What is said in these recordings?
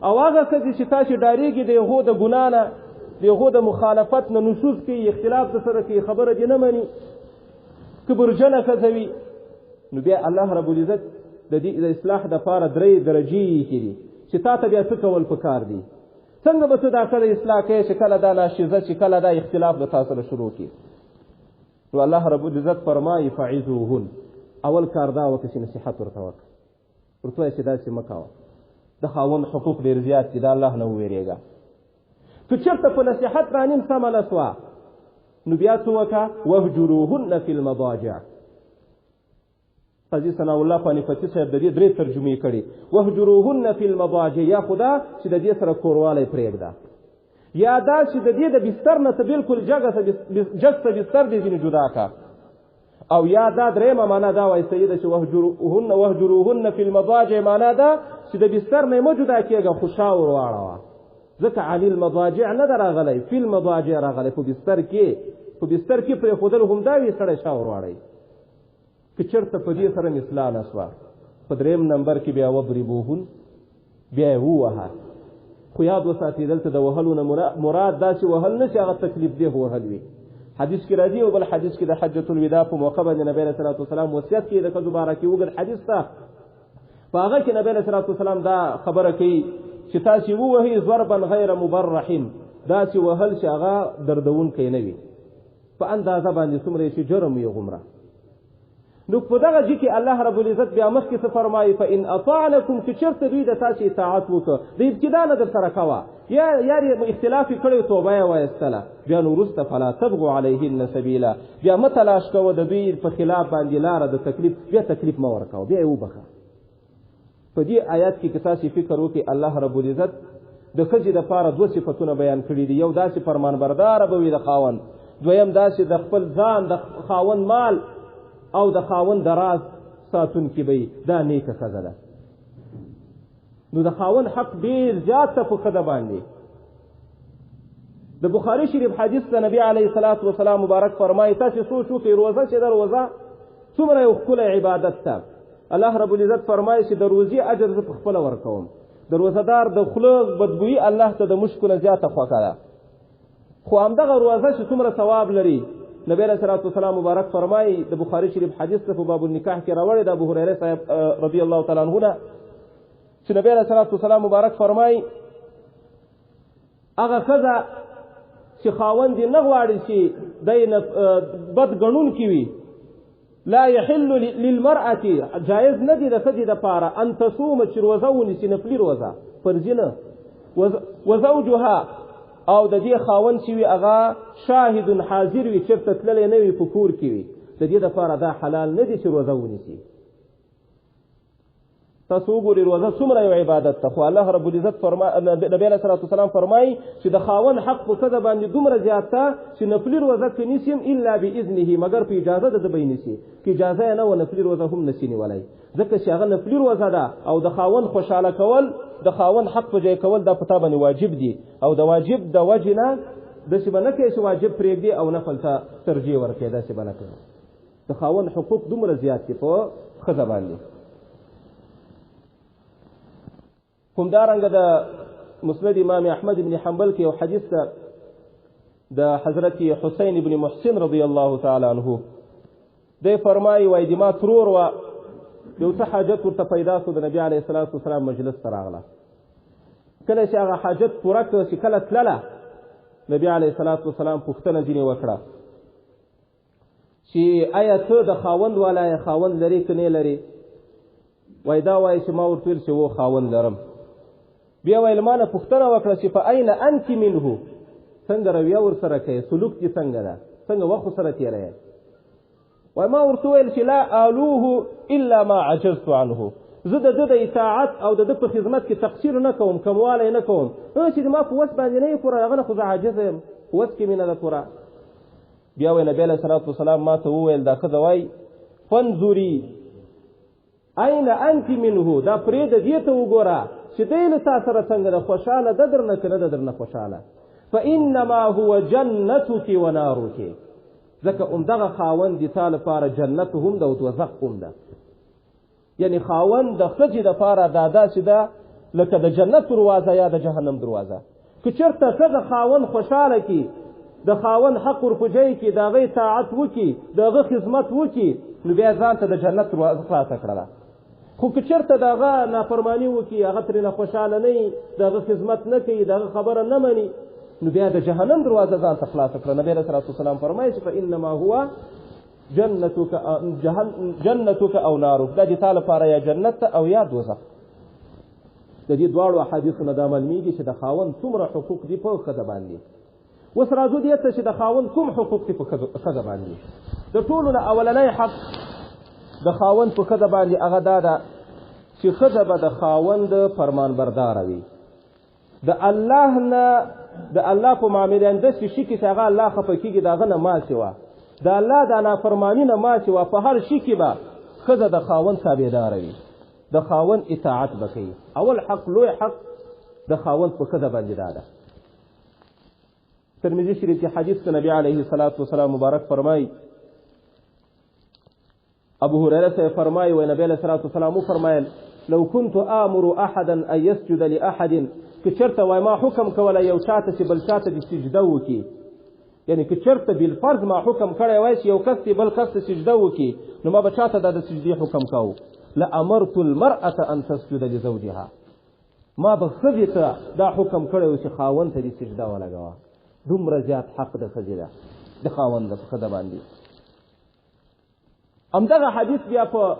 او هغه ښځې چې تاسې ډارېږي د هغو د ګناه نه د هغو د مخالفت نه نشوز کوي اختلاف د سره کوي خبره دې نه مني کبرجنه ښځه وي نو بیا الله رب العزت د دې د اصلاح دپاره 3 درجې ایښي دي چې تا ته بیا څه کول پکار دي څنګه به ته دا کله اصلاح کوې چې کله دا ناشیزه چې کله دا اختلاف د تا سره شروع کړي نو الله رب العزت فرمایي فعظوهن اول کار دا وکړه چې نصیحت ورته وکړه ورته وایه چې داسې مه کوه د خاوند حقوق ډېر زیات دي د الله نه وویرېږه که چېرته په نصیحت باندې هم سمه نه سوه نو بیا څه وکړه وهجروهن فی المضاجع قاضي ثناء الله پانیپتي صاحب د دې 3 ترجمې کړي وهجروهن فی المضاجع یا خدا چې د دې سره کوروالی پرېږده یا دا چې د دې د بستر نه ته بلکل جګ ته بستر دې ځینې جدا کا او یا دا 3مه معنا دا وایي سیده چې وهجروهن فی المضاجع معنا دا چې د بستر نه مه جدا کېږه خو شا ور واړوه ځکه علی المضاجع نه ده راغلی فی المضاجع راغلی په بستر کې پرېښودل هم دا وي سړی شا ور واړوي که چېرته په دې سره اصلاح نه شوه په 3م نمبر کې بیا وضربوهن بیا یې ووهه خو یاد وساتئ دلته د وهلو نه مراد داسې وهل نه چې هغه تکلیف دیه وهل وي حدیث کې راځي او بل حدیث کې د حجة الوداع په موقع باندې نبی علیه الصلاة والسلام وصیت کوي د ښځو باره کې اوږد حدیث ته په هغه کې نبی علیه الصلاة والسلام دا خبره کوي چې تاسې ووهئ ضربا غیر مبرح داسې وهل چې هغه دردونکی نه وي په اندازه باندې څومره یې چې جرم وي غومره نو په دغه جي کې الله رب العزت بیا مخکې څه فرمایي فإن اطعنکم چې چېرته دوی د تاسې اطاعت وکړه د ابتدا نه در سره کوه یا اختلاف یې کړی توبه یې وایستله بیا نو وروسته فلا تبغوا علیهن سبیلا بیا مه تلاش کوه د دوی په خلاف باندې لاره د تکلیف بیا تکلیف مه ورکوه بیا یې وبخه په دې آیات کې که تاسې فکر وکړئ الله رب العزت د ښځې دپاره 2 صفتونه بیان کړي دي یو داسې فرمانبرداره به وي د خاوند دویم داسې د خپل ځان د خاوند مال او د خاوند د راز ساتونکي به دا نیکه ښځه ده نو د خاوند حق ډېر زیات ته په ښځه باندې د بخاري شریف حدیث ته نبی علیه الصلاة والسلام مبارک فرمایي تاسې سوچ وکړئ روزه چې ده روزه څومره یو ښکلی عبادت ده الله رب العزت فرمایي چې د روزي اجر زه پخپله ورکوم د روزهدار د خوله بدګویي الله ته د مشکو نه زیاته خوښه ده خو همدغه روزه چې څومره ثواب لري نبی علیه الصلاة والسلام مبارک فرمایي د بخاري شریف حدیث ته په باب النکاح کې راوړی د ابو هریره صاحب رضی الله تعالی عنه نه چې نبی علیه الصلاة والسلام مبارک فرمایي هغه ښځه چې خاوند یې نه غواړي چې دی بد ګڼونکي وي لا يحل للمرأة جایز نه دي د ښځې دپاره ان تصوم چې روزه ونیسي نفلي روزه فرضي نه وزوجها او د دې خاوند چې وي هغه شاهد حاضر وي چېرته تللی نه وي په کور کې وي د دې دپاره دا حلال نه دي چې روزه ونیسي تاسو وګورئ روزه څومره یو عبادت ده خو الله رب العزت نبی علیه الصلاة والسلام فرمایي چې د خاوند حق په ښځه باندې دومره زیات ده چې نفلي روزه که نیسي هم الا باذنه مګر په اجازه ده به یې نیسي که اجازه یې نه وه نفلي روزه هم نسي نیولی ځکه چې هغه نفلي روزه ده او د خاوند خوشحاله کول د خاوند حق په ځای کول دا په تا باندې واجب دي او د واجب د وجې نه داسې به نه کوې چې واجب پرېږدي او نفل ته ترجیح ورکوې داسې به نه کوې د خاوند حقوق دومره زیات دي په ښځه باندې همدارنګه د مسند امام احمد بن حنبل کې یو حدیث ده د حضرت حسین بن محسن رضی الله تعالی عنه دی فرمایي وایي د ما ترور وه یو څه حاجت ورته پیدا شو د نبي علیه الصلاة والسلام مجلس ته راغله کله چې هغه حاجت پوره کړه چې کله تلله نبي علیه الصلاة والسلام پوښتنه ځینې وکړه چې آیا ته د خاوند والا یا خاوند لري که نه لري وایي دا وایي چې ما ورته ویل چې و خاوند لرم بیا ویل ما نه پوښتنه وکړه چې په عین انت منه څنګه رویه ورسره کوې سلوک دې څنګه ده څنګه وخت ورسره تېروې وای ما ورته ویل چې لا آلوه الا ما عجزت عنه زه د ده د اطاعت او د ده په خدمت کې تقصیر نه کوم کموالی نه کوم چې ما په وس باندې نه یې پوره هغه نه خو زه عاجزه یم په وس کې مې نه ده پوره بیا وایي نبی علیه الصلاة والسلام ما ته وویل دا ښځه وایي فانظري عین انت منه دا پرېږده دې ته وګوره چې دی له تا سره څنګه ده خوشحاله ده در نه که نه ده در نه خوشحاله فانما هو جنتک و نارک ځکه همدغه خاوند د تا لپاره جنت هم ده او دوزخ هم ده یعنی خاوند د ښځې دپاره دا داسې ده لکه د جنت دروازه یا د جهنم دروازه. که چېرته ښځه خاوند خوشحاله کړي، د خاوند حق ورپوجۍ کړي، د هغې طاعت وکړي، د هغه خدمت وکړي، نو بیا ځان ته د جنت دروازه خلاصه کړله. خو که چېرته د هغه نافرماني وکړي، هغه ترېنه خوشحاله نه وي، د هغه خدمت نه کوي، د هغه خبره نه مني، نو بیا د جهنم دروازه ځان ته خلاصه کړه. نبی علیه الصلاة والسلام فرمایي چې فانما هو جنتک او نارک، دا د تا لپاره یا جنت ته او یا دوزخ. د دې دواړو احادیثو نه دا معلومیږي چې د خاوند څومره حقوق دي په ښځه باندې. اوس راځو دې ته چې د خاوند کوم حقوق دي په ښځه باندې. د ټولو نه اولنی حق د خاوند په ښځه باندې هغه دا ده چې ښځه به د خاوند فرمانبرداره وي. د الله په معامله داسې شي کې چې هغه الله خفه کېږي، د هغه نه ما سوا د الله د نافرماني نه ما سوا په هر شي کې به ښځه د خاوند تابعداره وي، د خاوند اطاعت به کوي. اول حق، لوی حق د خاوند په ښځه باندې دا ده. ترمذي شریف کې حدیث کې نبی علیه الصلاة والسلام مبارک فرمایي، ابو هريره سے فرمایي و نبی علیه الصلاة والسلام فرمایل لو كنت آمر احدا ان يسجد لاحد، که چرته وای ما حکم کوله یو چاته چې بل چاته د سجده وکي، یعنی که چرته بالفرض ما حکم کړی وای چې یو کس بل کس ته سجده وکي، نو ما به چاته د سجدې حکم کوو. لامرت المرأة ان تسجد لزوجها، ما به ښځې ته دا حکم کړی و چې خاوند ته دې سجده ولګوه. دومره زیات حق د ښځې ده د خاوند په ښځه باندې. همدغه حدیث بیا په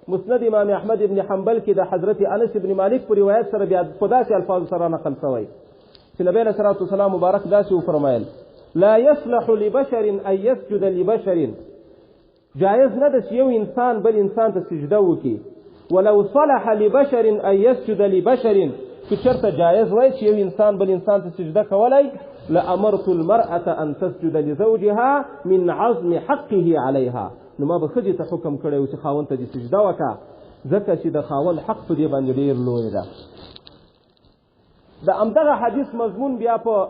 مسند امام احمد ابن حنبل کې د حضرت انس ابن مالک په روایت سره بیا په داسې الفاظو سره نقل شوی چې نبی علیه الصلاة والسلام مبارک داسې وفرمایل لا يصلح لبشر ان يسجد لبشر، جایز نه ده چې یو انسان بل انسان ته سجده وکړي. ولو صلح لبشر ان يسجد لبشر، که چېرته جایز وای چې یو انسان بل انسان ته سجده کولی، لامرت المرأة ان تسجد لزوجها من عظم حقه عليها، نو ما به ښځې ته حکم کړی و چې خاوند ته دې سجده وکړه، ځکه چې د خاوند حق په دې باندې ډېر لوی ده. د همدغه حدیث مضمون بیا په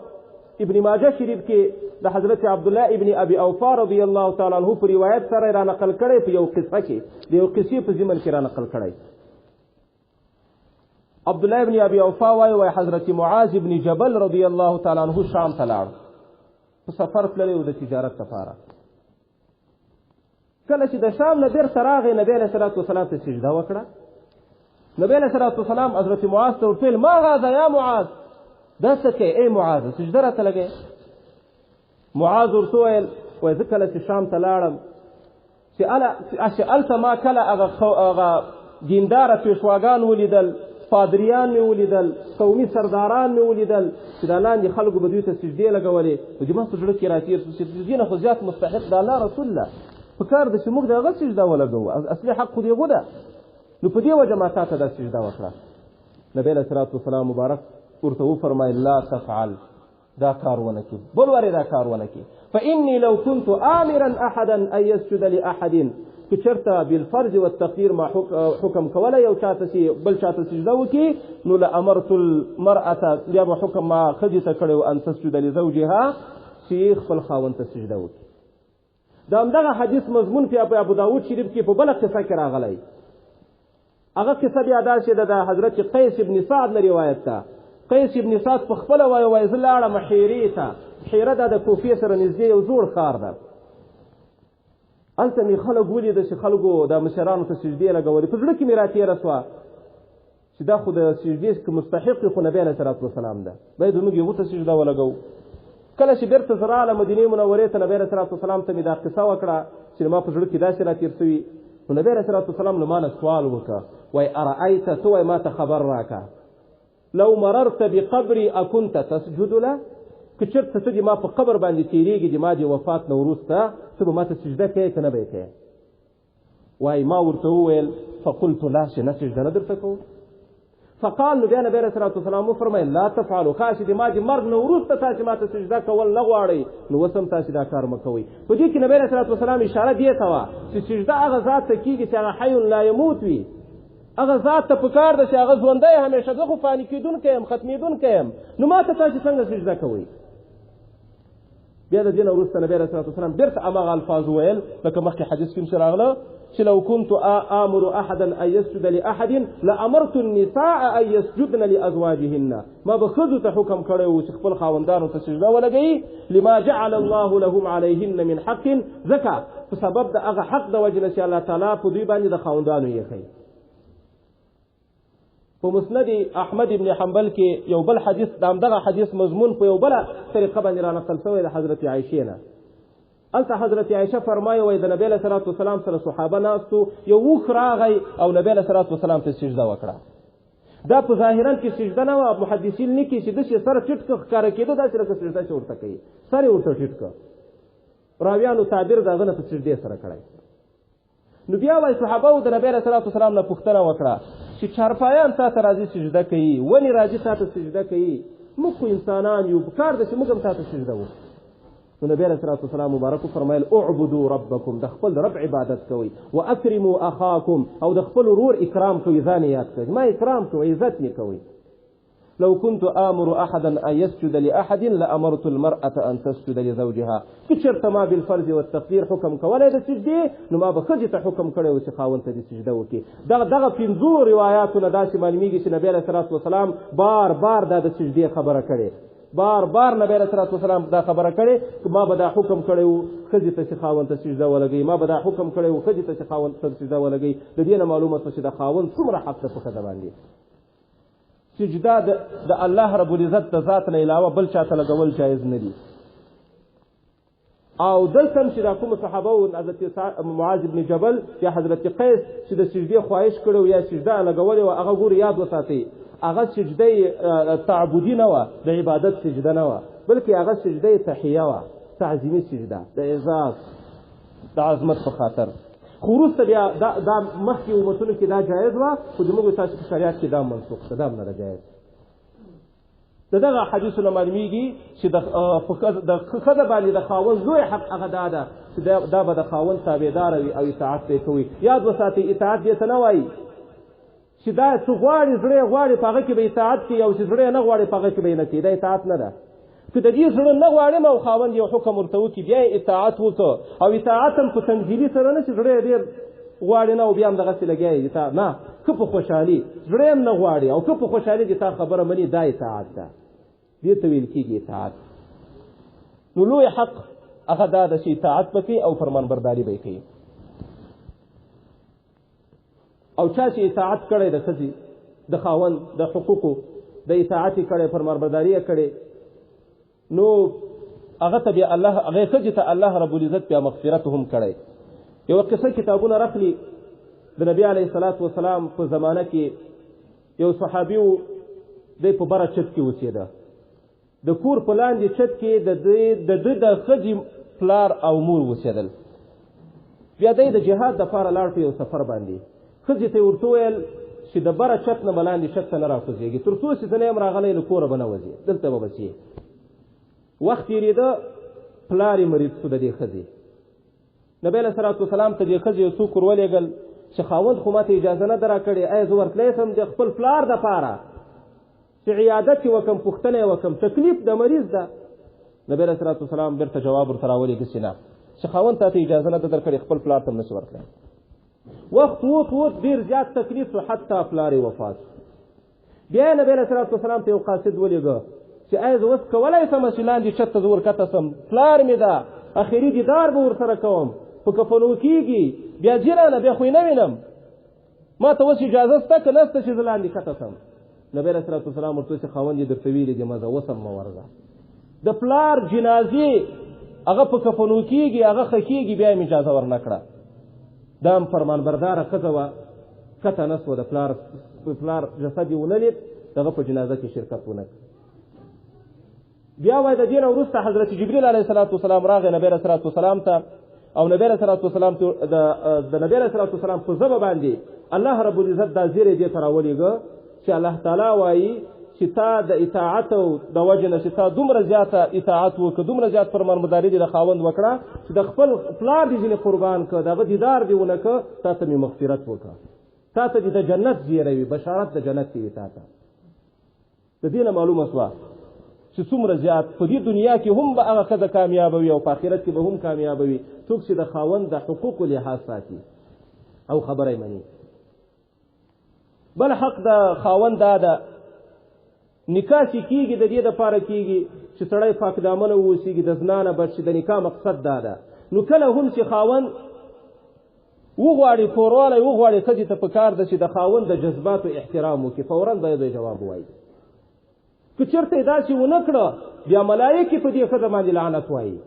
ابن ماجه شریف کې د حضرت عبدالله ابن ابي اوفا رضی الله تعالی عنه په روایت سره را نقل کړی، په یو قصه کې د یو قصې په ضمن کې را نقل کړی. عبدالله ابن ابي اوفا وایي حضرت معاذ ابن جبل رضی الله تعالی عنه شام ته لاړ، په سفر تللی و د تجارت لپاره. کله چې د شام نه بیرته راغی، نبی علیه الصلاة والسلام ته سجده وکړه. نبی علیه الصلاة والسلام حضرت معاذ ته وویل ما هذا یا معاذ، دا څه کوې ای معاذ، سجده راته لګې. معاذ ورته وویل وایي زه کله چې شام ته لاړم چې هلته ما کله هغه دینداره پیشواګان ولیدل، پادریان مې ولیدل، قومي سرداران مې ولیدل چې دا لاندې خلکو به دوی ته سجدې لګولې، نو زما په زړه کې راتېر شو چې د دې نه خو زیات مستحق د الله رسول الله په کار ده چې موږ د هغه سجده ولګوو، اصلي حق خو د هغو ده. نو په دې وجه ما تا ته دا سجده وکړه. نبی علیه الصلاة والسلام مبارک ورته وفرمایل لا تفعل، دا کار ونه کړي، بل ورې دا کار ونه کړي. فإني لو كنت آمرا أحدا أن يسجد لأحد، که چېرته بالفرض والتقدیر ما حکم کولی یو چاته چې بل چاته سجده وکړي، نو لامرت المرأة، بیا به حکم ما ښځې ته کړی و ان تسجد لزوجها، چې خپل خاوند ته سجده وکړي. د همدغه حدیث مضمون په ابو داود شریف کې په بله قصه کې راغلی. هغه قصه بیا داسې ده د حضرت قیس ابن سعد نه روایت ده. قیس ابن سعد په خپله وایي زه لاړم حیرې ته. حیره دا د کوفې سره نږدې یو زوړ ښار ده. هلته مې خلک ولیده چې خلکو د مشرانو ته سجدې لګولې. په زړه کې مې راتېره شوه چې دا خو د سجدې که مستحق وي خو نبی علیه صلات وسلام ده، باید موږ هغو ته سجده ولګوو. کله چې بېرته زه راغله مدینې منورې ته، نبی علیه صلات وسلام ته مې دا قصه وکړه چې ما په زړه کې داسې راتېر شوي. نو نبی علیه صلات وسلام له ما نه سوال وکړه، وایي ارأیت، ته وایي ما ته خبر راکړه، لو مررت بقبري اكنت تسجد له، که چېرته ته دې ما په قبر باندې تېرېږي د ما د وفات نه وروسته، ته به ما ته سجده کوې که نه به یې کوې؟ وایي ما ورته وویل فقلت لا، چې نه سجده نه درته کوو. فقال، نو بیا نبی علیه صلات وسلام وفرمیل لا تفعلوا، کاش د ما د مرګ نه وروسته تاسې ما ته سجده کول نه غواړئ، نو اوس هم تاسې دا کار مه کوئ. په دې کې نبی علیه صلات وسلام اشاره دې ته وه چې سجده هغه ذات ته کېږي چې هغه حی لا یموت وي، هغه ذات ته پکار ده چې هغه ژوندی همیشه، زه خو فاني کېدونکی یم، ختمېدونکی یم، نو ما ته تاسې څنګه سجده کوئ؟ بیا د دې نه وروسته نبي علیه الصلاة والسلام بېرته هماغه الفاظ وویل لکه مخکې حدیث کې چې راغله چې لو كنت آمر أحدا أن يسجد لأحد لأمرت النساء أن يسجدن لأزواجهن ما به ښځو ته حکم کړی و چې خپل خاوندانو ته سجده ولګوي لما جعل الله لهم عليهن من حق ځکه په سبب د هغه حق د وجې نه چې الله تعالی په دوی باندې د خاوندانو یې ښیي. په مسند احمد ابن حنبل کې یو بل حدیث د همدغه حدیث مضمون په یو بله طریقه باندې را نقل شوی د حضرت عایشې نه. هلته حضرت عایشه فرمایي وایي د نبي علیه صلات وسلام سره صحابه ناستو یو اوښ راغی او نبي علیه صلات وسلام ته سجده وکړه. دا په ظاهرا کې سجده نه وه، محدثین لیکي چې داسې سره ټیټ که ښکاره کېده داسې لکه سجده چې ورته کوي، سر یې ورته ټیټ که. راویانو تعبیر د هغه نه په سجدې سره کړی. نو بیا وایي صحابهو د نبي علیه صلات وسلام نه پوښتنه وکړه چې چارپایان تا ته راځي سجده کوي، ونې راځي تا ته سجده کوي، موږ خو انسانان یو، پکار ده چې موږ هم تا ته سجده وکړو. نو نبی علیه الصلاة والسلام مبارکو فرمایل اعبدوا ربکم، د خپل رب عبادت کوئ، واکرموا اخاکم، او د خپل ورور اکرام کوئ، ځان یې یاد کوئ، ما اکرام کوئ، عزت یې کوئ. لو كنت آمر أحدا أن يسجد لأحد لأمرت المرأة أن تسجد لزوجها. كشرت ما بالفرض والتقدير حكم كولا د سجدي نو ما بخجه ته حکم کړی و چې خاوند ته د سجده وکړي. دغه پنځو روایاتونه داسې معلومیږي چې نبی علیه الصلاة والسلام بار بار دا د سجدې خبره کړې، بار بار نبی علیه الصلاة والسلام دا خبره کړې ما به دا حکم کړی و ښځې ته چې خاوند ته سجده ولګوي، ما به دا حکم کړی و ښځې ته چې خاوند ته سجده ولګوي. د دې نه معلومه شوه چې د خاوند څومره حق ده په ښځه باندې. سجده د الله رب العزت د ذات نه علاوه بل چاته لګول جایز نه دي. او دلته هم چې دا کوم صحابه او حضرت معاذ بن جبل یا حضرت قیس چې د سجدې خواهش کړو یا سجده لګولې وه هغه ګور یاد وساتئ، هغه سجده تعبدي نه وه، د عبادت سجده نه وه، بلکې هغه سجده تحیه وه، تعظیمي سجده د اعزاز د عظمت په خاطر. خو وروسته بیا دا مخکې امتونو کې دا جایز وه، خو زموږ تاسو په شریعت کې دا منسوخ ده، دا هم نه ده جایز. د دغه حدیثو نه معلومیږي چې د ښځه باندې د خاوند لوی حق هغه دا ده چې دا به د خاوند تابعدار وي او اطاعت به یې کوي. یاد وساتئ اطاعت دې ته نه وایي چې دا څه غواړي زړه یې غواړي په هغه کې به اطاعت کوي او چې زړه یې نه غواړي په هغه کې به یې نه کوي، دا اطاعت نه ده. که د دې زړه نه غواړم او خاوند یو حکم ورته وکړي بیا یې اطاعت وکړه او اطاعت هم په تنزیلي سره نه چې زړه یې ډېر غواړي نه او بیا هم دغسې لګیا یې اطاعت نه، که په خوشحالي زړه یې هم نه غواړي او که په خوشحالي دې تا خبره مني دا اطاعت ده، دې ته ویل کېږي اطاعت. نو لوی حق هغه دا ده چې اطاعت به کوي او فرمانبرداري به یې کوي. او چا چې اطاعت کړی د ښځې د خاوند د حقوقو د اطاعت یې کړی فرمانبرداري یې کړې نو هغه ته بیا الله هغې ښځې ته الله رب العزت بیا مغفرت هم کړی. یوه قصه کتابونه راخلي د نبي علیه الصلاة والسلام په زمانه کې یو صحابي و، دی په بره چت کې اوسېده، د کور په لاندې چت کې د ده د ښځې پلار او مور اوسېدل. بیا دی د جهاد دپاره لاړ په یو سفر باندې، ښځې ته یې ورته وویل چې د بره چت نه به لاندې چت ته نه راکوزېږي، تر څو چې ته نه یم راغلی له کوره به نه وځې، دلته به بسې. وخت تېرېده، پلار یې مریض شو د دې ښځې. نبی علیه صلات وسلام ته دې ښځې یو څوک ورولېږل چې خاوند خو ما ته اجازه نه ده راکړې، ایا زه ورتلی سم د خپل پلار دپاره چې عیادت یې وکړم، پوښتنه یې وکړم، تکلیف د مریض ده. نبی علیه صلات وسلام بېرته جواب ورته راولېږه چې نه، چې خاوند تا ته اجازه نه ده درکړې، خپل پلار ته هم نشي ورتلی. وخت ووت ډېر زیات تکلیف شو، حتی پلار یې وفات شو. بیا یې نبی علیه صلات وسلام ته یو قاصد ولېږه چې ایا زه اوس کولی شم چې لاندې چت ته زه ورکته سم، پلار مې ده، اخري دیدار به ورسره کوم، په کفنو کېږي، بیا ځي رانه، بیا خو یې نه وینم، ما ته اوس اجازه شته که نشته چې زه لاندې کته سم؟ نبی علیه صلات وسلام ورته چې خاوند یې درته ویلي دي مه ځه، اوس هم مه ورځه. د پلار جنازې هغه په کفنو کېږي، هغه ښخېږي، بیا یې اجازه ورنه کړه. دا هم فرمانبرداره ښځه وه، کته نه سوه، د پلار جسد یې ونه لید، دغه په جنازه کې شرکت ونه کړ. بیا وایي د دې نه وروسته حضرت جبریل علیه الصلاة والسلام راغی نبی علیه الصلاة والسلام ته، او نبی علیه الصلاة والسلام د نبی علیه الصلاة والسلام په ژبه باندې الله رب العزت دا زیری دې ته راولېږه چې الله تعالی وایي چې تا د اطاعت او د وجې نه چې تا دومره زیاته اطاعت وکړه، دومره زیات فرمانبرداري دې د خاوند وکړه چې د خپل پلار دې ځینې قربان کړه، د هغه دیدار دې ونه کړه، تا ته مې مغفرت وکړه، تا ته دې د جنت زیری وي، بشارت د جنت دې وي تا ته. د دې نه معلومه شوه چې څومره زیات په دې دنیا کې هم به هغه ښځه کامیابه وي او په آخرت کې به هم کامیابه وي څوک چې د خاوند د حقوقو لحاظ ساتي او خبره یې مني. بل حق د خاوند دا ده نکاح چې کېږي د دې دپاره کېږي چې سړی پاک دامنه واوسېږي د زنا نه بچ شي. د نکاح مقصد دا ده. نو کله هم چې خاوند وغواړي کوروالی وغواړي ښځې ته په کار ده چې د خاوند د جذباتو احترام وکړي فوراً باید یې جواب ووایي. که چېرته یې داسې ونه کړه بیا ملایکې په دې ښځه باندې لعنت وایي.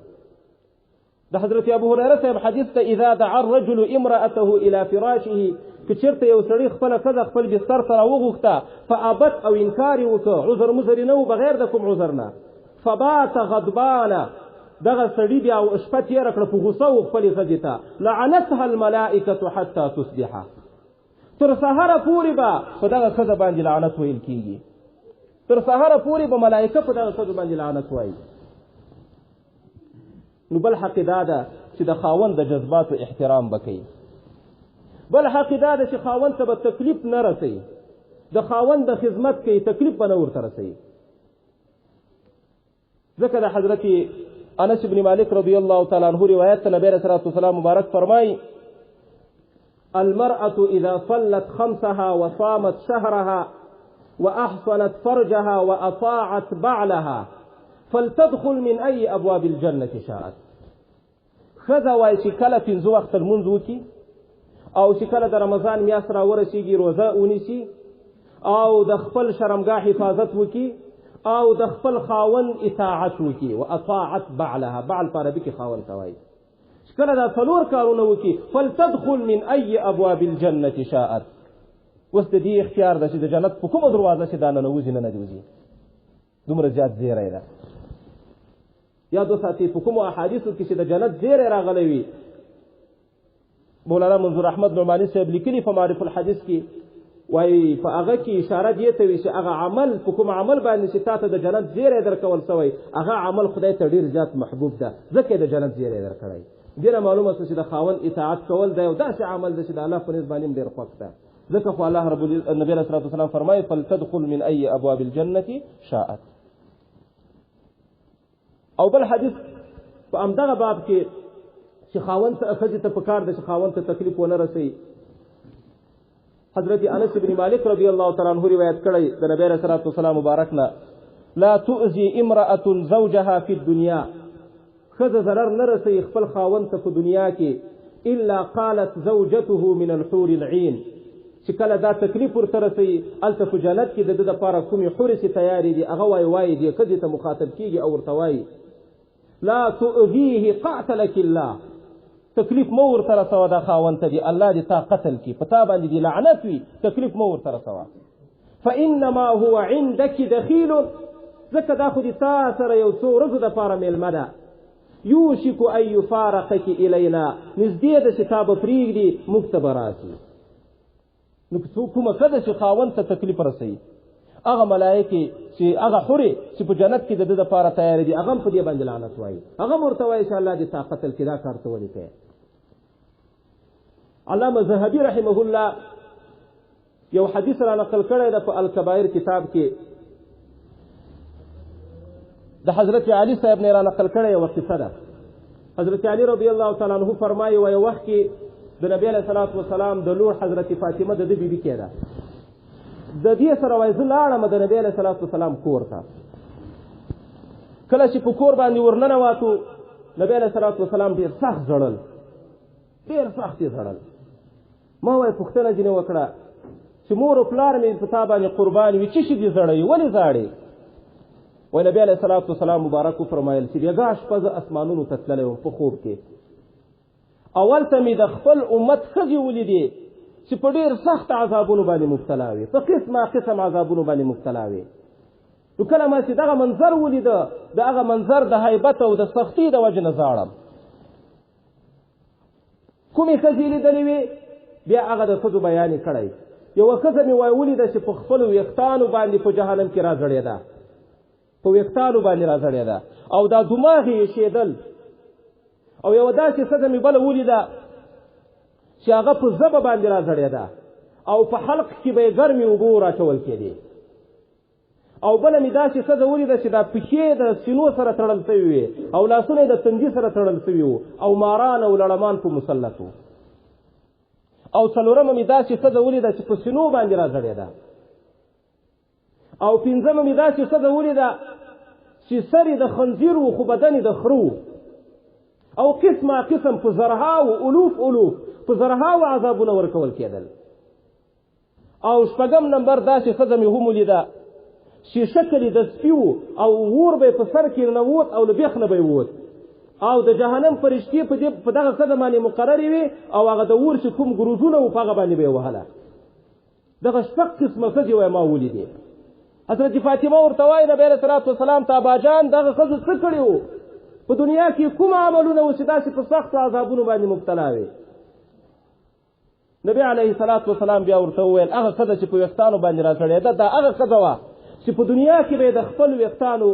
د حضرت ابو هریره صاحب حدیث ته اذا دعا الرجل امرأته الى فراشه که چېرته یو سړي خپله ښځه خپل بستر سره وغوښته فابت او انکار یې وکړه عذر مزر نه و بغیر د کوم عذر نه فبات غضبانه دغه سړي بیا شپه تېره کړه په غوسه و خپلې ښځې ته لعنتها الملائکة حتى تصبح تر سهاره پورې به په دغه ښځه باندې لعنت ویل کېږي. تر سهاره پورې به ملائکه په دغه ښځو باندې لعنت وایي. نو بل حق دا ده چې د خاوند د جذباتو احترام به کوي. بل حق دا ده چې خاوند ته به تکلیف نه رسوي. د خاوند د خدمت کوي تکلیف به نه ورته رسوي. ځکه د حضرت انس بن مالک رضی الله تعالی عنہ روایت ته نبی علیہ الصلوۃ والسلام مبارک فرمایي المرأة اذا صلت خمسها وصامت شهرها واحصنت فرجها واطاعت بعلها فلتدخل من اي ابواب الجنه شاءت. ښځه وایي چې کله پنځه وخت لمونځ وکړي او چې کله د رمضان میاشت راورسېږي روزه ونیسي او د خپل شرمګاه حفاظت وکړي او د خپل خاوند اطاعت وکړي و اطاعت بعلها بعل په عربي کې خاوند ته وایي چې کله دا څلور کارونه وکړي فلتدخل من ای ابواب الجنة شاءت. اوس د دې اختیار ده چې د جنت په کومه دروازه چې دا ننوځي نه ننوځي دومره زیات زیری ده. یاد وساتئ په کومو احادیثو کې چې د جنت زیری راغلی وي مولانا منظور احمد نعماني صاحب لیکلي په معرف الحدیث کې وایي په هغه کې اشاره دې ته وي چې هغه عمل په کوم عمل باندې چې تا ته د جنت زیری درکول سوی هغه عمل خدای ته ډېر زیات محبوب ده ځکه د جنت زیری درکړی. دې نه معلومه شوه چې د خاوند اطاعت کول دا یو داسې عمل ده چې د الله په نسبت باندې ډېر خوښ ده. ځکه خو الله رب النبي علیه الصلوۃ والسلام فرمایي فلتدخل من ای ابواب الجنة شاءت. او بل حدیث په همدغه باب کې چې خاوند ته ښځې ته پکار ده چې خاوند ته تکلیف ونه رسوي. حضرت انس بن مالک رضی الله تعالی عنہ روایت کړی د نبی علیہ الصلوۃ والسلام مبارک نه لا تؤذي امرأة زوجها في الدنيا ښځه ضرر نه رسوي خپل خاوند ته په دنیا کې الا قالت زوجته من الحور العين چې کله دا تکلیف ورته رسوي هلته په جنت کې د ده دپاره کومې حورې چې تیارې دي هغه وایي دې ښځې ته مخاطب کېږي او ورته وایي لا تؤذيه قاتلك الله تکلیف مو ورته رسوه دا خاوند ته دي الله دې تا قتل کړي په تا باندې دې لعنت وي تکلیف مو ورته رسوه فانما هو عندك دخیل ځکه دا خو دې تا سره یو څو ورځو دپاره میلمه ده یوشک ان یفارقک الینا نږدې ده چې تا به پرېږدي موږ ته به راسي. نو کومه ښځه چې خاوند ته تکلیف رسوي هغه ملایکې چې هغه حورې چې په جنت کې د ده دپاره تیارې دي هغه هم په دې باندې لعنت وایي هغه هم ورته وایي چې الله دې تا قتل کړي دا کار ته ولې کوې. علامه ذهبي رحمه الله یو حدیث را نقل کړی ده په الکبائر کتاب کې د حضرت علي صاحب نه را نقل کړی یوه قصه ده. حضرت علي رضی الله تعالی عنه فرمایي و یو وخت کې د نبی علیه الصلاة والسلام د لور حضرت فاطمه د ده بیبي کې ده د دې سره وایي زه لاړم د نبی علیه الصلاة والسلام کور ته. کله چې په کور باندې ورننواتو نبی علیه الصلاة والسلام ډېر سخت ژړل ډېر سخت یې ژړل. ما وایي پوښتنه ځینې وکړه چې مور او پلار مې په تا باندې قربان وي څه شي دې زړوي ولې زاړې؟ وایي نبی علیه الصلاة والسلام مبارک وفرمایل چې بېګاه شپه زه اسمانونو ته تللی وم په خوب کې اول ته مې د خپل امت ښځې ولیدې چې په ډېر سخت عذابونو باندې مبتلا وي په قسمه قسم عذابونو باندې مبتلا وي. نو کله ما چې دغه منظر ولیده د هغه منظر د هیبت او د سختي د وجې نه زاړم. کومې ښځې لیدلې وې بیا هغه د ښځو بیان یې کړی. یوه ښځه مې وایي ولیده چې په خپلو ویښتانو باندې په جهنم کې راځړېده په ویښتانو باندې راځړېده او دا دماغ یې شېدل. او یوه داسې ښځه مې بله ولیده چې هغه په ژبه باندې راځړېده او په حلق کې به یې ګرمې اوبه راچول کېدې او بله مې داسې ښځه ولیده چې دا پښې د سینو سره تړل شوي وې او لاسونه یې د تندي سره تړل شوي وو او ماران او لړمان په مسلط وو. او څلورمه مې داسې ښځه ولیده چې په سینو باندې راځړېده. او پنځمه مې داسې ښځه ولیده چې سر یې د خنزیر و خو بدن یې د خره و. او قسمه قسم په زرهاو الوف په زرهاو عذابونه ورکول کېدل. او شپږم نمبر داسې ښځه مې هم ولیده چې شکل یې د سپي و او اور به یې په سر کې ننوت او له بیخ نه به یې ووت او د جهنم فرشتې په دغه ښځه باندې مقررې وې او هغه د اور چې کوم ګروزونه وو په هغه باندې به یې وهله. دغه شپږ قسمه ښځې وایي ما ولیدې. حضرت فاطمه ورته وایي نبي علیه الصلاة والسلام ته اباجان دغه ښځو څه کړي وو؟ په دنیا کې کوم عملونه وو چې داسې په سختو عذابونو باندې مبتلا وې؟ نبی علیه الصلاة والسلام بیا ورته وویل هغه ښځه چې په ویښتانو باندې راځړېده دا هغه ښځه وه چې په دنیا کې به د خپل ویښتانو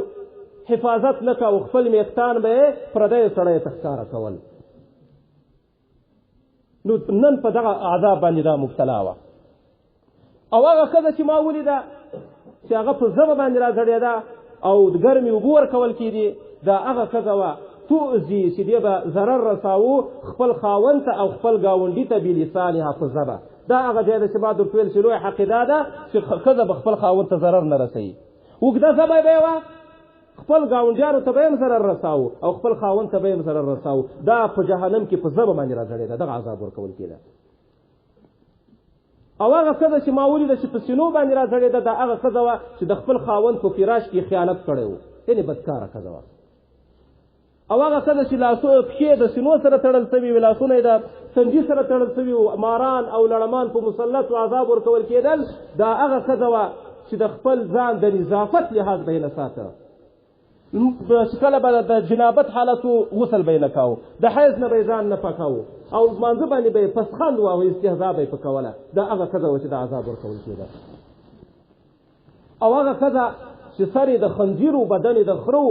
حفاظت نه کا او خپل ویښتان به یې پردیو سړیو ته ښکاره کول. نو نن په دغه عذاب باندې دا مبتلا وه. او هغه ښځه چې ما ولیده چې هغه په ژبه باندې راځړېده او د ګرمې اوبه ورکول کېدې دا هغه ښځه وه تؤذي چې دې به ضرر رساوه خپل خاوند ته او خپل ګاونډي ته بلسانها په ژبه. دا هغه ځای ده چې ما درته ویل چې لویه حقیقه ده چې ښځه به خپل خاوند ته ضرر نه رسوي. اوږده ژبه به یې وه خپل ګاونډیانو ته به یې هم ضرر رساوه او خپل خاوند ته به یې هم ضرر رساوه. دا په جهنم کې په ژبه باندې راځړېده دغه عذاب ورکول کېده. او هغه ښځه چې ما ولیده چې په سینو باندې راځړېده دا هغه ښځه وه چې د خپل خاوند په فراش کې خیانت کړی و یعنې بدکاره ښځه وه. او هغه ښځه چې پښې د سینو سره تړل شوي وي لاسونه یې د تندي سره تړل شوي وو ماران او لړمان په مسلط و عذاب ورکول کېدل دا هغه ښځه وه چې د خپل ځان د نظافت لحاظ به یې نه ساته. کله به د جنابت حالت و غسل به یې نه کاوه د حیض نه به یې ځان نه پاکاوه او لمانځه باندې به یې پسخند و او استهزا به یې په کوله. دا هغه ښځه وه چې د عذاب ورکول کېده. او هغه ښځه چې سر یې د خنزیر و بدن یې د خره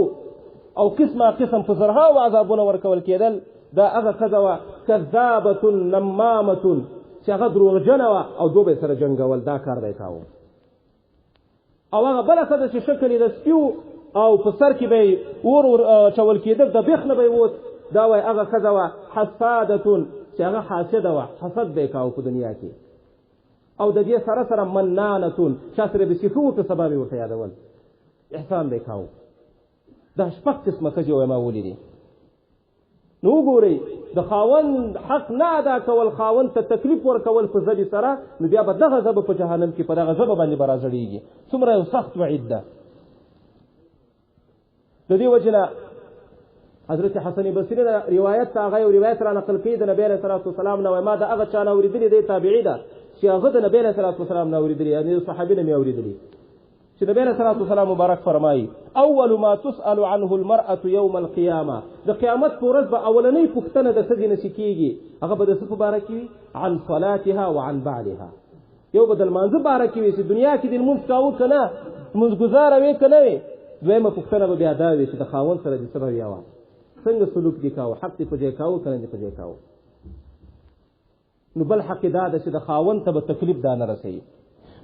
او قسمه قسم په زرهاو عذابونه ورکول کېدل دا هغه ښځه وه کذابة نمامة چې هغه دروغجنه وه او دوی به یې سره جنګول دا کار به یې کاوه. او هغه بله ښځه چې شکل یې د سپي او په سر کې به یې اور چول کېده د بیخ نه به یې ووت دا وایي هغه ښځه وه حسادة چې هغه حاسده وه حسد به یې کاوه په دنیا کې. او د دې سره سره منانة چا سره به سیښه و په سبا به یې ورته یادول احسان به یې کاوه. دا شپږ قسمه ښځې وایي ما ولیدې. نو وګورئ د خاوند حق نه ادا کول خاوند ته تکلیف ورکول په ژبې سره نو بیا به دغه ژبه په جهنم کې په دغه ژبه باندې به راځړېږي. څومره یو سخت وعید ده. د دې وجې نه حضرت حسن بصري روایت ته هغه یو روایت را نقل کړي د نبي علیه الصلاة والسلام نه وایي ما د هغه چا نه اورېدلي دی تابعي ده چې هغه د نبي علیه الصلاة والسلام نه اورېدلي یعنې صحابي نه مې اورېدلي چې نبی علیه الصلاة والسلام مبارک فرمایي اول ما تسأل عنه المرأة یوم القیامه د قیامت په ورځ به اولنۍ پوښتنه د ښځې نه چې کېږي هغه به د څه په باره کې وي عن صلاتها وعن بعلها. یو به د لمانځه باره کې وي چې دنیا کې دې لمونځ کاوه که نه لمونځګزاره وې که نه وې. دویمه پوښتنه به بیا دا وي چې د خاوند سره دې څه رویه وه څنګه سلوک دې کاوه حق دې په ځای کاوه که نه دې په ځای کاوه. نو بل حق دا ده چې د خاوند ته به تکلیف دا نه رسوي.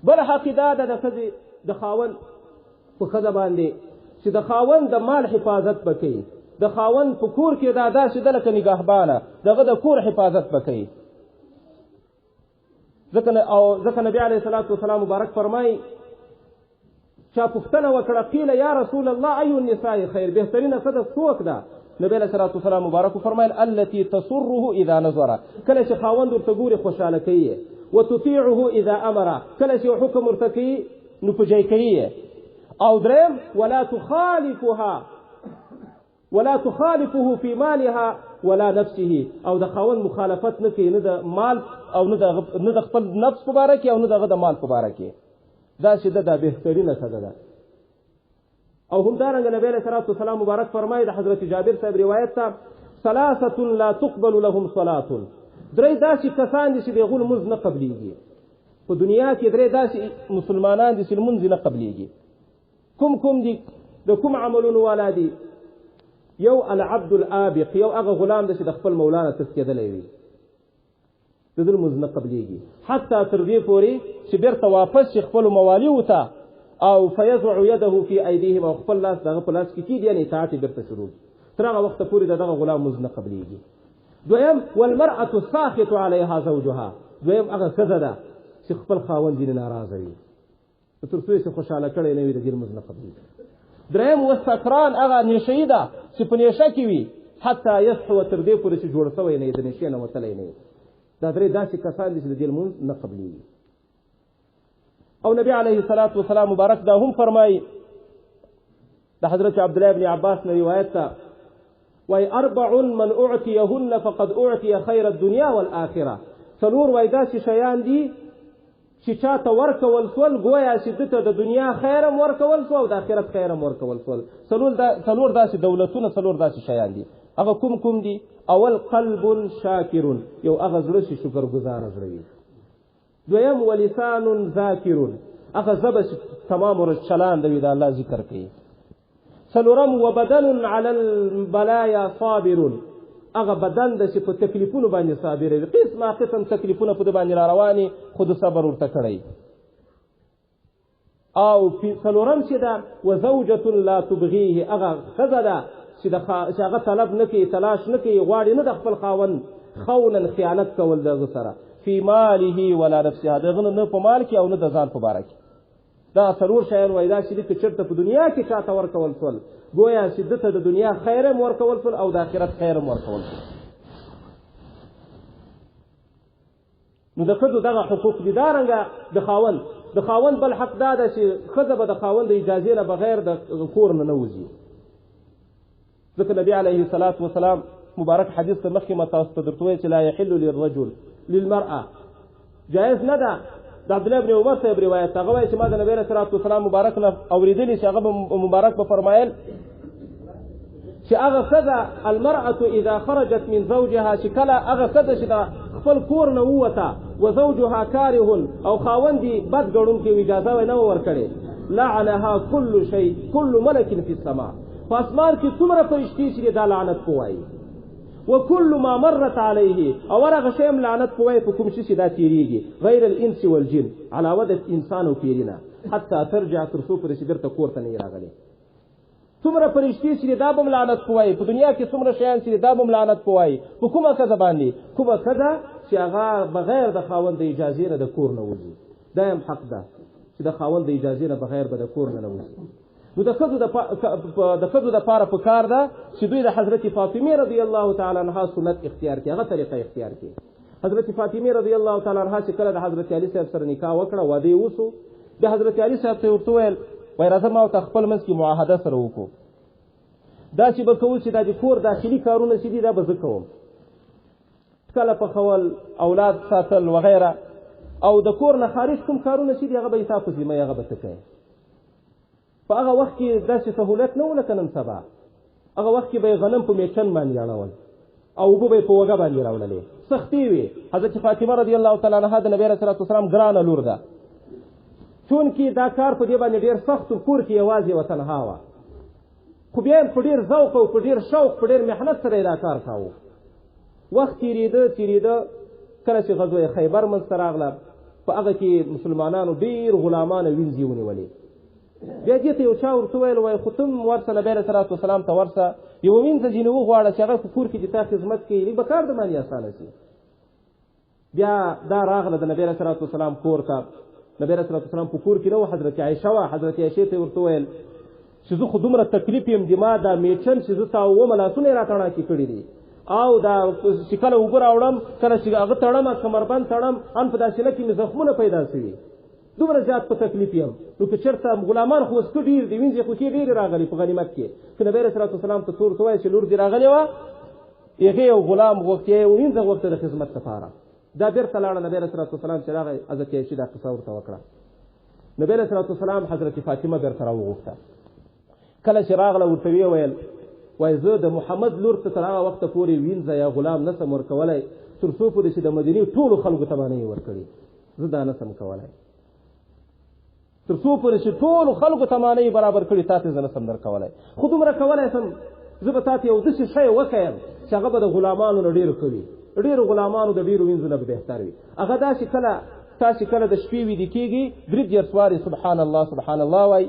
بل حق دا ده د ښځې د خاوند په ښځه باندې چې د خاوند د مال حفاظت به کوي. د خاوند په کور کې دا داسې ده لکه نګهبانه دغه د کور حفاظت به کوي. ځکه نبي علیه الصلاة والسلام مبارک فرمایي چا پوښتنه وکړه قیل یا رسول الله ای النساء خیر بهترینه ښځه څوک ده؟ نبی علیه الصلاة والسلام مبارک فرمایل التي تسره اذا نظر کله چې خاوند ورته ګوري خوشحاله کوي وتطيعه اذا امر کله چې حکم ورته کوي نو په ځای کوي. او دریم ولا تخالفه في مالها ولا نفسه او د خاوند مخالفت نه کوي نه د مال او نه د خپل نفس په باره کې او نه دغه د مال په باره کې. دا چې دا بهترینه ښځه ده. او همدارنګه نبی علیه الصلاة والسلام مبارک فرمایي د حضرت جابر صاحب روایت ته ثلاثة لا تقبل لهم صلاة درې داسې کسان دي چې د هغوی لمونځ نه قبلیږي. په دنیا کې درې داسې مسلمانان دي چې لمونځ نه قبلیږي. کوم دي د کوم عملونو والا دي؟ یو العبد الآبق یو هغه غلام دی چې د خپل مولا نه تسکېدلی وي د ده لمونځ نه قبلیږي حتی تر دې پورې چې بېرته واپس شي خپلو مواليو ته او فیضع یده فی ایدیهم او خپل لاس دغه په لاس کې کیږي یعنی اطاعت بیرته شروع تر هغه وخته پورې دغه غلام مزد نه قبلیږي. دویم والمرأة الساخط علیها زوجها، دویم هغه ښځه ده چې خپل خاوند یې ناراضه وي تر څو یې خوشحاله کړی نه وي د دې مزد نه قبلیږي. دریم والسکران هغه نشهیي ده چې په نشه کې وي حتی یصحو تر دې پورې چې جوړ شوی نه وي د نشې نه وتلی نه وي. دا درې داسې کسان دي چې د دې لمونځ نه قبلیږي. او نبی علیه الصلاة والسلام مبارک دا هم فرمایي د حضرت عبدالله بن عباس نه روایت ده وای اربع من اعطیهن فقد اعطی خیر الدنیا والآخره، څلور وای داسې شیان دي چې چاته ورکول سول گویا چې دته د دنیا خیرم ورکول سو او د آخرت خیرم ورکول سول. څلور داسې دولتونه، څلور داسې شیان دي. هغه کوم دي؟ اول قلب شاکر، یو هغه زړه چې شکر گزار زړه وي. دویم ولسان ذاکر، هغه ژبه چې تمام ورځ چلان دی د الله ذکر کوي. څلورم وبدن علی البلایا صابر، هغه بدن د چې په تکلیفونو باندې صابر وي، قسم تکلیفونه په باندې را رواني خود صبر ورته کړی. او څلورم چې ده وزوجة لا تبغیه، هغه ښځه ده چې هغه طلب نه کوي، تلاش نه کوي، غواړي نه د خپل خاوند خونا خیانت کول دغه سره فی ماله ولا نفسها، دغه نه په مال کې او نه د ځان په باره کې. دا څلور شیان وایي دا چې دي که چېرته په دنیا کې چاته ورکول سول گویا چې دته د دنیا خیرم ورکول سول او د آخرت خیرم ورکول سول. نو د ښځو دغه حقوق دي. دارنګه د خاوند بل حق دا ده چې ښځه به د خاوند د اجازې نه بغیر د کور نه وځي. ځکه نبی علیه الصلاة والسلام مبارک حدیث ته مخکې ما تاسو ته درته ویل چې لا یحل للرجل للمرأة، جایز نه ده. د عبدالله بن عمر صاحب روایت هغه وایي چې ما د نبی علیه الصلاة والسلام مبارک نه اورېدلي چې هغه مبارک به فرمایل چې هغه ښځه المرأة اذا خرجت من زوجها، چې کله هغه ښځه چې د خپل کور نه ووته وزوجها کاره او خاوند یې بد ګڼونکی اجازه یې نه ورکړې، لعنها كل شيء كل ملك في السماء، په اسمان کې څومره فرشتې چې دا لعنت کوي، وكل ما مرت عليه او هغه شی لعنت کوي په کوم شي چې دا تیریږي غیر الانس والجن، علاوه د انسان او پیرینه، حتی ترجع تر څو پرې چې درته کور ته نه راغلي. څومره فرشتې چې دا به لعنت کوي په دنیا کې، څومره شیان چې دا به لعنت کوي په کومه ښځه باندې، کومه ښځه چې هغه بغیر د خاوند د اجازې نه د کور نه وځي. دا هم حق ده چې د خاوند د اجازې نه بغیر به د کور نه وځي. نو د ښځو دپاره پکار ده چې دوی د حضرت فاطمه رضی الله تعالی عنها سنت اختیار کړي، هغه طریقه اختیار کړي. حضرت فاطمه رضی الله تعالی عنها چې کله د حضرت علي صاحب سره نکاح وکړه، واده یې وسو، د حضرت علي صاحب ته ورته ویل وایي راځه ما ورته خپل منځ کې معاهده سره وکړو، دا چې به کوو چې دا د کور داخلي کارونه چې دي دا به زه کوم، کله پخول، اولاد ساتل وغیره، او د کور نه خارج کوم کارونه چې دي هغه به یې تا په ذمه هغه به ته کوې. په هغه وخت کې داسې سهولت نه و لکه نن سبا. هغه وخت کې به یې غنم په میچن باندې اړول او اوبه به یې په وږه باندې راوړلې، سختي وي. حضرت فاطمه رضی الله تعالی عنها د نبی علیه الصلاة والسلام ګرانه لور ده، چونکې دا کار په دې باندې ډېر سخت و، کور کې یوازې و تنها وه، خو بیا په ډېر ذوق او په ډېر شوق په ډېر محنت سره یې دا کار کاوه. وخت تېرېده، کله چې غزوه خیبر منځته راغله، په هغه کې مسلمانانو ډېر غلامان او وینځې ونیولې. بیا دې ته یو چا ورته ویل وایي خو ته هم ورسه نبی علیه صلات وسلام ته ورسه، یوه وینځه ځینې وغواړه چې هغه په کور کې د تا خدمت کوي، به کار د باندې اسانه شي. بیا دا راغله د نبی علیه صلات وسلام کور ته. نبی علیه صلات وسلام په کور کې نه و، حضرت عایشه وه. حضرت عایشې ته ورته ویل چې زه خو دومره تکلیف یم، د ما دا میچن چې زه تا اوومه لاسونه یې را تڼاکې کړي دي، او دا چې کله اوبه راوړم، کله چې هغه تړم، کمربند تړم، ان په دا سینه کې مې زخمونه پیدا شوي، دومره زیات په تکلیف یم. نو که چېرته غلامان خو اوس که ډېر دي، وینځې خو کې ډېرې راغلي په غنیمت کې، که نبی علیه صلات وسلام ته ورته وایي چې لور دې راغلې وه، هغې یو غلام غوښتې، یو وینځه غوښته د خدمت لپاره. دا بېرته لاړه، نبی علیه صلات وسلام چې راغی حضرت عایشې دا قصه ورته وکړه. نبی علیه صلات وسلام حضرت فاطمه بېرته راوغوښته. کله چې راغله ورته ویې ویل وایي زه د محمد لور ته تر هغه وخته پورې وینځه یا غلام نسم ورکولی تر څو پورې چې د مدینې ټولو خلکو ته به نه یې ورکړي، زه دا نسم کولی، تر څو پورې چې ټولو خلکو ته ما نه یې برابر کړي تا ته زه نسم در کولی، خو دومره کولی سم زه به تا ته یو داسې شی وښیم چې هغه به د غلامانو نه ډېر ښه وي، ډېرو غلامانو د ډېرو وینځو نه به بهتر وي. هغه دا چې کله تاسې کله د شپې ویده کېږي 3 وارې سبحان الله سبحان الله وای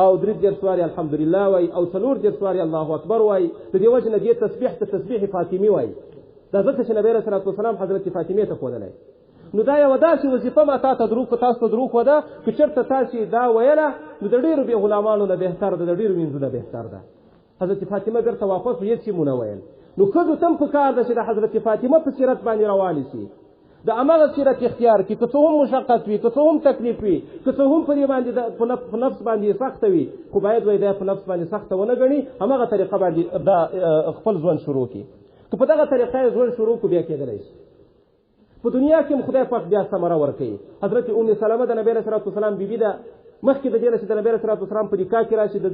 او 3 وارې الحمدلله وای او 4 وارې الله اکبر وای د دې وجه نه دې تسبیح ته تسبیح فاطمي وای دا ځکه چې نبی رسول الله سلام حضرت فاطمه ته ښودلی نو دا یوه داسې وظیفه ما تا ته تاسو ته دروغ وده که چېرته تاسې دا ویله نو د ډېرو بې غلامانو نه بهتر ده د ډېرو منځونه بهتر ده حضرت فاطمه بیرته واپس هېڅ یې مونه ویل نو ښځو ته هم پکار ده چې د حضرت فاطمه په سیرت باندې روانې شي د هماغه سیرت اختیار کړي که څه هم مشقت وي که څه هم تکلیف وي که څه هم په دې باندې په نفس باندې سخته وي خو باید وایي دا په نفس باندې سخته ونه ګڼي هماغه طریقه باندې دا خپل ژوند شروع کړي که په دغه طریقه یې ژوند شروع کړو بیا کېدلی شي په دنیا کې هم خدای پاک بیا ثمره ورکوي حضرت ام سلمه د نبی رسول الله سلام بیبي ده مخکې د دې نه چې د نبی رسول الله سلام په نکاح کې راشي د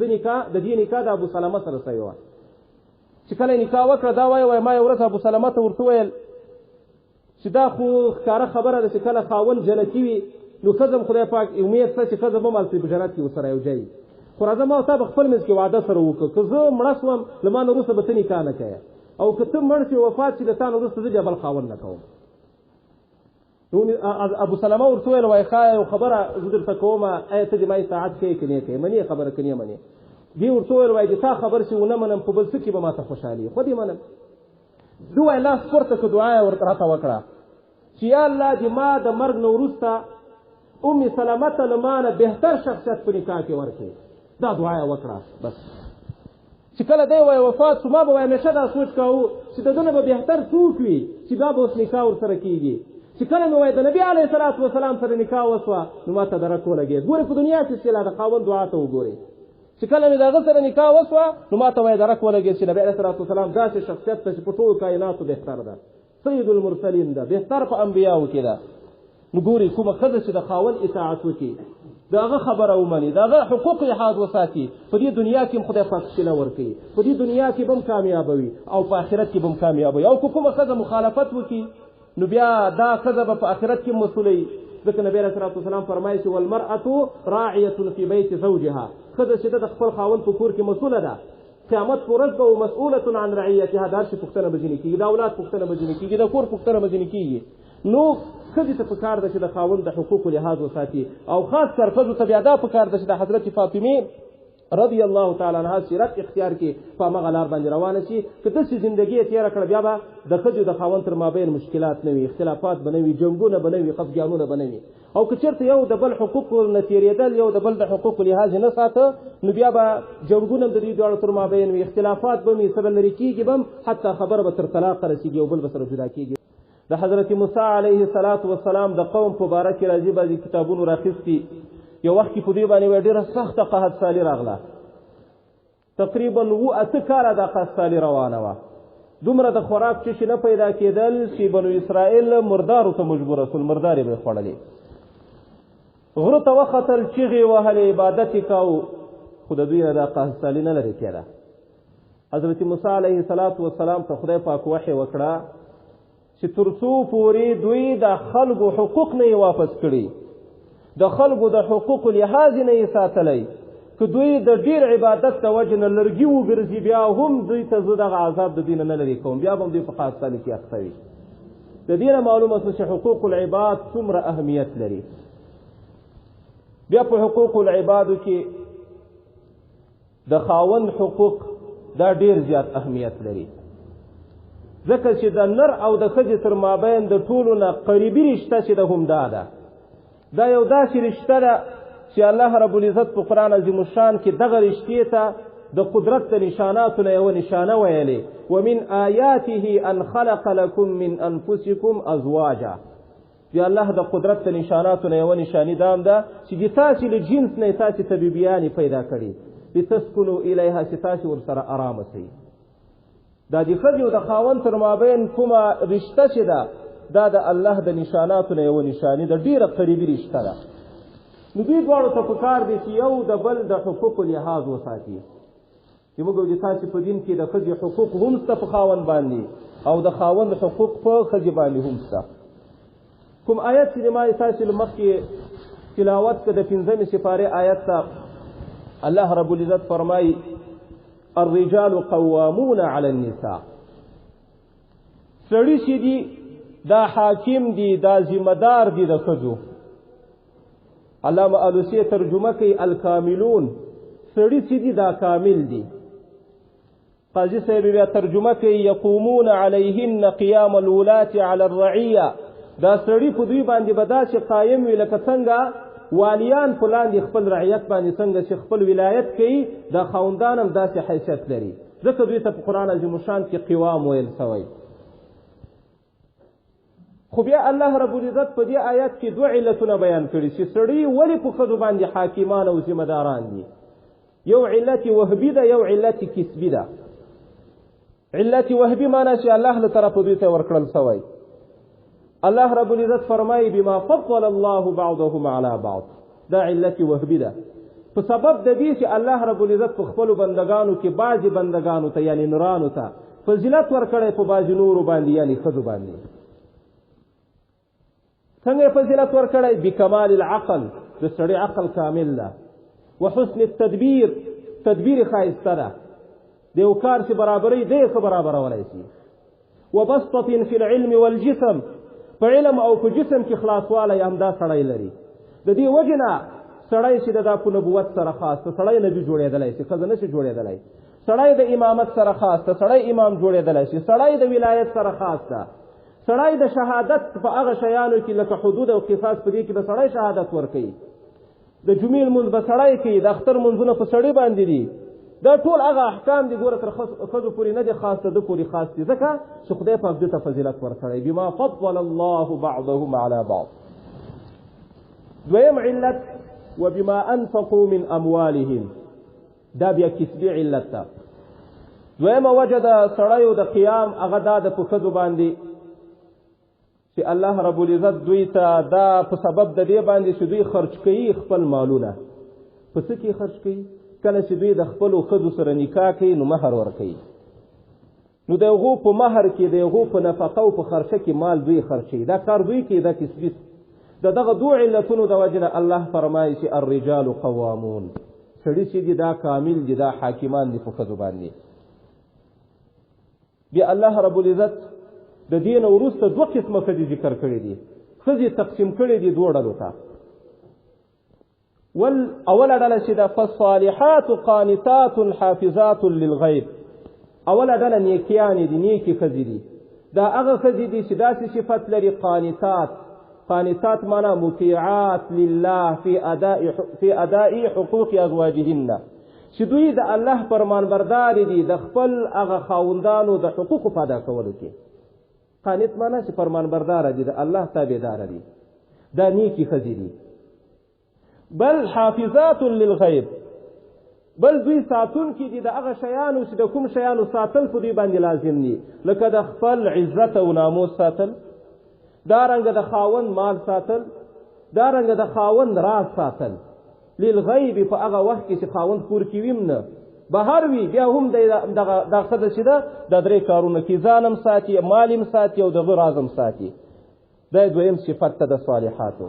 دې نکاح د ابو سلمه سره شوی وه چې کله یې نکاح وکړه دا وایي ما یو ورځ ابو سلمه ته ورته ویل چې دا خو ښکاره خبره ده چې کله خاوند جنتي وي نو ښځه خدای پاک امید شته چې ښځه به هم هلته په جنت کې ورسره یو ځای خو راځه ما او تا به خپل منځ کې وعده سره وکړو که زه مړه شوم له ما نه وروسته به ته نکاح نه کوې او که ته مړ شې وفات شي د تا نه وروسته زه بیا بل خاوند نه کوم ابو سلمه ورته ویل وایي ښه یو خبره زه درته کوم ایا ته د ما اطاعت کوې که نه کوې منې خبره که نه منې دې ورته ویل وایي د تا خبر چې ونه منم په بل څه کې به ما ته خوشحالي خو دې منم ده وایي لاس پورته که دعا یې راته وکړه چې یا الله دې ما د مرګ نه وروسته ام سلمه ته له ما نه بهتر شخصیت په نکاح کې ورکړي دا دعا یې وکړه بس چې کله دی وایي وفات شو ما به وایي همیشه دا سوچ کوو چې د ده نه به بهتر څوک وي چې دا به اوس نکاح ورسره کېږي چې کله مې وایي د نبي علیه صلات وسلام سره نکاح وسوه نو ما ته درک ولګېد ګورې په دنیا کې چې لا د خاوند دعا ته وګورئ چې کله مې د هغه سره نکاح وسوه نو ما ته وایي درک ولګېد چې نبي علیه صلات وسلام داسې شخصیت ته چې په ټولو کائناتو بهتر ده سید المرسلین ده بهتر په انبیاو کې ده نو ګوري کومه ښځه چې د خاوند اطاعت وکړي د هغه خبره ومني د هغه حقوق لحاظ وساتي په دې دنیا کې هم خدای پاک شله ورکوي په دې دنیا کې به هم کامیابوي او په آخرت کې به هم کامیابوي او که کومه ښځه مخالفت وکړي نو بیا دا ښځه به په آخرت کې مسؤله وي ځکه نبی علیه صلات وسلام فرمایي چې والمرأة راعیة فی بیت زوجها ښځه چې د خپل خاوند په کور کې مسؤله ده قیامت په ورځ به مسؤولة عن رعیتها د هر شي پوښتنه به ځینې کېږي د اولاد پوښتنه به ځینې کېږي د کور پوښتنه به ځینې کېږي نو ښځې ته پکار ده چې د خاوند د حقوقو لحاظ وساتي او خاص کر ښځو ته بیا دا پکار ده چې د حضرت فاطمې رضی الله تعالی عنها سیرت اختیار کړي په همغه لار باندې روانه شي که داسې زندګي یې تېره کړه بیا به د ښځو د خاوند تر مابین مشکلات نه وي اختلافات به نه وي جنګونه به نه وي خفګانونه به نه وي او که چېرته یو د بل حقوقو نه تېرېدل یو د بل د حقوقو لحاظ نه ساته نو بیا به جنګونه هم د دوی دواړو تر مابین وي اختلافات به وي سره لرې کېږي به هم حتی خبره به تر طلاقه رسېږي یو بل به سره جدا کېږي د حضرت موسی علیه السلام د قوم په باره کې راځي بعضې کتابونو راخیستي یو وخت کې په دوی باندې ډېره سخته قحطسالي راغله تقریبا 8 کاله دا قحطسالي روانه وه دومره د خوراک چشي نه پیدا کېدل چې بنو اسرائیل مردارو ته مجبور رسول مردارې به یې خوړلې غره ته وختل چغې وهلې عبادت یې کاو خو د دوی نه دا قحطسالي نه لرې کېده حضرت موسی علیه السلام ته خدای پاک وحی وکړه چې تر څو پورې دوی د خلکو حقوق نه یې واپس کړي د خلکو د حقوقو لحاظ نه یې ساتلی که دوی د ډېر عبادت د وجې نه لرګي وګرځي بیا هم دوی ته زه دغه عذاب د دوی نه لرې کوم بیا به هم دوی په قحطسالي کې اخته وي د دې نه معلومه شوه چې حقوق العباد څومره اهمیت لري بیا په حقوق العبادو کې د خاوند حقوق دا ډېر زیات اهمیت لري ځکه چې د نر او د ښځې تر مابین د ټولو نه قریبي رشته چې ده هم دا یو داسې رشته ده چې الله رب العزت په قرآن عظیم الشان کې دغه رشتې ته د قدرت د نشاناتو نه یوه نشانه ویلې ومن آیاته ان خلق لکم من انفسکم ازواجا د الله د قدرت د نشاناتو نه یوه نشاني دام ده چې د تاسې له جنس نه یې تاسې طبیبیانې پیدا کړي لتسکنو الیها چې تاسې ورسره ارامه شئ دا د ښځې او د خاوند تر مابین کومه رشته چې ده دا د الله د نشاناتو نه یوه نشاني ده ډېره قریبي رشته ده نو دوی دواړو ته پکار دی چې یو د بل د حقوقو لحاظ وساتي زموږ د تاسې په دین کې د ښځې حقوق هم شته په خاوند باندې او د خاوند حقوق په ښځې باندې هم شته کوم آیت چې ما تاسې له مخکې تلاوت کړه د 5مې سپارې آیت ته الله رب العزت فرمایي الرجال قوامون علی النساء سړي چې دي دا حاکم دي دا ذمہ دار دي د ښځو علامه الوسی ترجمه کوي الکاملون، سړي چې دي دا کامل دي. قاضي صاحب بیا ترجمه کوي یقومون علیهن قیام الولاة علی الرعیه، دا سړي په دوی باندې به داسې قایم وي لکه څنګه والیان په لاندې خپل رعیت باندې څنګه چې خپل ولایت کوي، دا خاوندان هم داسې حیثیت لري. ځکه دوی ته په قرآن عظیم الشان کې قوام ویل شوی. خو بیا الله رب العزت په دې آیات کې دوه علتونه بیان کړي چې سړي ولې په ښځو باندې حاکمان او ذمه داران دي. یو علت وهبي ده، یو علت کسبي ده. علت وهبي معنی چې الله له طرفه دوی ته ورکړل شوی. الله رب العزت فرمایي بما فضل الله بعضهم على بعض، دا علت وهبي ده. په سبب د دې چې الله رب العزت په خپل بندگانو کې بعضی بندگانو ته یعنی نورانو ته فضیلت ورکړي په بعضی نورو باندې یعنی ښځو باندې. څنګه فضیلت ورکړي؟ بکمال العقل، د سړي عقل کامل ده. وحسن التدبیر، تدبیر ښایسته ده، د یو کار چې برابرۍ دی ښه برابرولی شي. وبسطة فی العلم والجسم، په علم او په جسم کې خلاصوالی همدا سړی لري. د دې وجې نه سړی چې د په نبوت سره خاص ته سړی نبي جوړېدلی شي، ښځه نه شي جوړېدلی. سړی د امامت سره خاص ته سړی امام جوړېدلی شي. سړی د ولایت سره خاص ته سړی د شهادت په هغه شیانو کې لکه حدود او قصاص په دې کې به سړی شهادت ورکوي. د جمعې لمونځ به سړی کوي، د اختر لمونځونه په سړي باندې دي. دا ټول هغه احکام دي ګوره تر ښځو پورې نه دي خاص، ته ده پورې خاص دي، ځکه چې خدای پاک دې ته فضیلت ورکړی. بما فضل الله بعضهم على بعض. دویم علت وبما انفقوا من اموالهم، دا بیا کسبي علت ده. دویمه وجه د سړیو د قیام هغه دا د په ښځو باندې چې الله رب العزت دوی ته دا په سبب د دې باندې چې دوی خرج کوي خپل مالونه. په څه کې خرج کوي؟ کله چې دوی د خپلو ښځو سره نکاح کوي نو مهر ورکوي. نو د هغو په مهر کې د هغو په نفقه او په خرچه کې مال دوی خرچوي. دا کار دوی کوي، دا کسبي. د دغه دوه علتونو د وجې نه الله فرمایي چې الرجال قوامون، سړي چې دي دا کامل دي، دا حاکمان دي په ښځو باندې. بیا الله رب العزت د دې نه وروسته دوه قسمه ښځې ذکر کړي دي. ښځې تقسیم کړي دي دوه ډلو ته. اوله ډله چې ده فالصالحات قانتات حافظات للغیب، اوله ډله نیکیانې دي، نیکې ښځې دي. دا هغه ښځې دي چې داسې صفت لري قانتات. قانتات معنا مطیعات لله فی اداء حقوق ازواجهن، چې دوی د الله فرمانبردار دي د خپل هغه خاوندانو د حقوقو په ادا کولو کې. قانت معنا چې فرمانبردار دي، د الله تابعدار دي، دا نیکې ښځې دي. بل حافظات للغیب، بل دوی ساتون کې دي د هغه شیانو چې د کوم شیانو ساتل په دوی باندې لازم دي، لکه د خپل عزت او ناموس ساتل، دارنګه د خاوند مال ساتل، دارنګه د خاوند راز ساتل. للغیب په هغه وخت کې چې خاوند کور کې ویم نه، بهر وي، بیا هم دا ښځه چې ده دا درې کارونه کوي، ځان هم ساتي، مال هم ساتي او د هغه راز هم ساتي. دا دویم صفت ته د صالحاتو.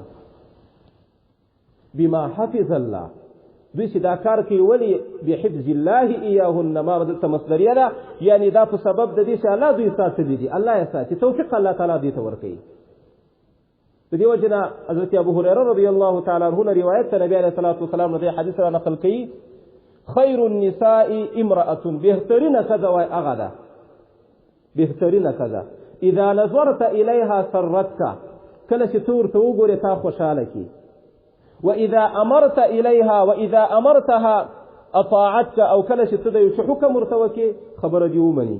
بما حفظ الله، دوی چې دا کار کوي ولې بحفظ الله ایاهن، ما بدلته مصدریه ده، یعنی دا په سبب د دې چې الله دوی ساتلی دي، الله یې ساتي، توفیق الله تعالی دوی ته ورکوي. د دې وجه نه حضرت ابو هریره رضی الله تعالی عنه نه روایت ته نبی علیه الصلاة والسلام نه دې حدیث را نقل کوي خیر النساء امرأة، بهترینه ښځه وایي هغه ده، بهترینه ښځه اذا نظرت الیها سرتک، کله چې ته ورته وګورې تا خوشحاله کي. واذا امرت الیها واذا امرتها اطاعتك، او کله چې ته د یو حکم ورته وکې خبره دې ومني.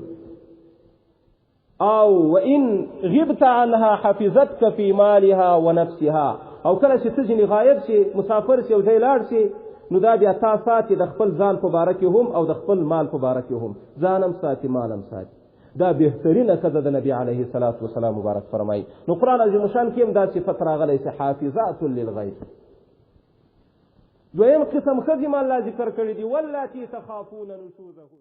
او وان غبت عنها حفظتك في مالها ونفسها، او کله چې ته ځینې غایب شي، مسافر شي او ځای لاړ شي، نو دا بیا تا ساتي د خپل ځان په باره کې هم او د خپل مال په باره کې هم، ځانم ساتي مالم ساتي. دا بهترینه ښځه د نبي علیه الصلاة والسلام مبارک فرمایي. نو قرآن عظیم شان کې هم دا صفت راغلی چې حافظات للغیب. دویم قسم ښځې ما الله ذکر کړي دي واللاتی تخافون نشوزهن.